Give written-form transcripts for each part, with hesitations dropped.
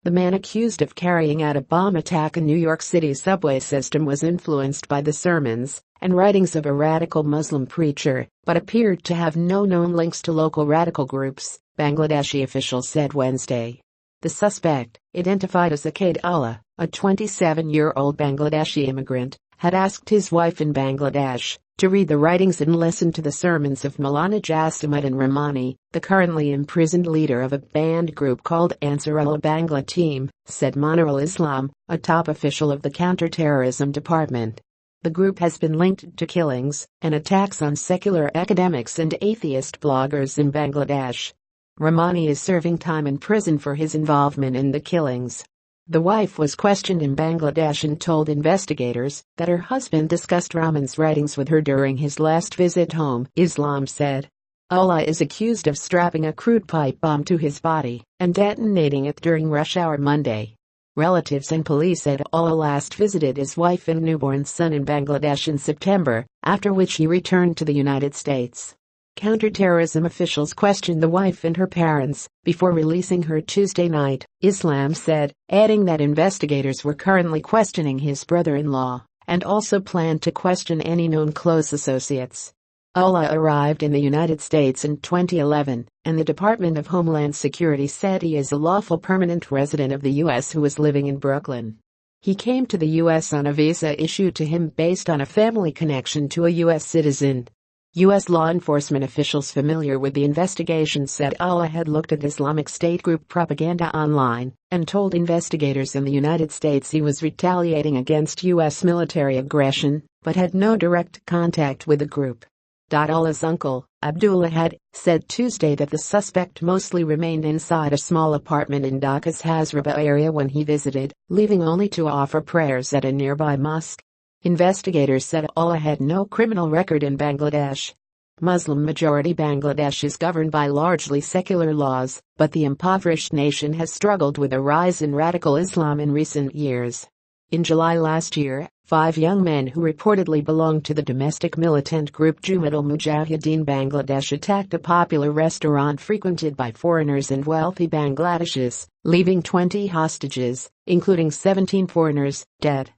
The man accused of carrying out a bomb attack in New York City's subway system was influenced by the sermons and writings of a radical Muslim preacher, but appeared to have no known links to local radical groups, Bangladeshi officials said Wednesday. The suspect, identified as Akayed Ullah, a 27-year-old Bangladeshi immigrant, had asked his wife in Bangladesh to read the writings and listen to the sermons of Moulana Jasimuddin Rahmani, the currently imprisoned leader of a banned group called Ansarullah Bangla Team, said Monirul Islam, a top official of the counterterrorism department. The group has been linked to killings and attacks on secular academics and atheist bloggers in Bangladesh. Rahmani is serving time in prison for his involvement in the killings. The wife was questioned in Bangladesh and told investigators that her husband discussed Rahman's writings with her during his last visit home, Islam said. Ullah is accused of strapping a crude pipe bomb to his body and detonating it during rush hour Monday. Relatives and police said Ullah last visited his wife and newborn son in Bangladesh in September, after which he returned to the United States. Counterterrorism officials questioned the wife and her parents before releasing her Tuesday night, Islam said, adding that investigators were currently questioning his brother-in-law and also planned to question any known close associates. Ullah arrived in the United States in 2011, and the Department of Homeland Security said he is a lawful permanent resident of the U.S. who is living in Brooklyn. He came to the U.S. on a visa issued to him based on a family connection to a U.S. citizen. U.S. law enforcement officials familiar with the investigation said Ullah had looked at Islamic State group propaganda online and told investigators in the United States he was retaliating against U.S. military aggression, but had no direct contact with the group. Ullah's uncle, Abdullah, had said Tuesday that the suspect mostly remained inside a small apartment in Dhaka's Hazraba area when he visited, leaving only to offer prayers at a nearby mosque. Investigators said Ullah had no criminal record in Bangladesh. Muslim-majority Bangladesh is governed by largely secular laws, but the impoverished nation has struggled with a rise in radical Islam in recent years. In July last year, 5 young men who reportedly belonged to the domestic militant group Jamaat al-Mujahideen Bangladesh attacked a popular restaurant frequented by foreigners and wealthy Bangladeshis, leaving 20 hostages, including 17 foreigners, dead.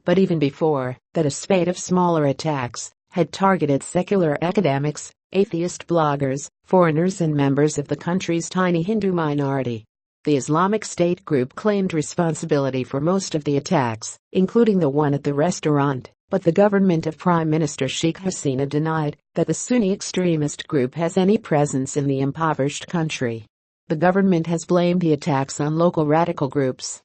But even before that, a spate of smaller attacks had targeted secular academics, atheist bloggers, foreigners and members of the country's tiny Hindu minority. The Islamic State group claimed responsibility for most of the attacks, including the one at the restaurant, but the government of Prime Minister Sheikh Hasina denied that the Sunni extremist group has any presence in the impoverished country. The government has blamed the attacks on local radical groups.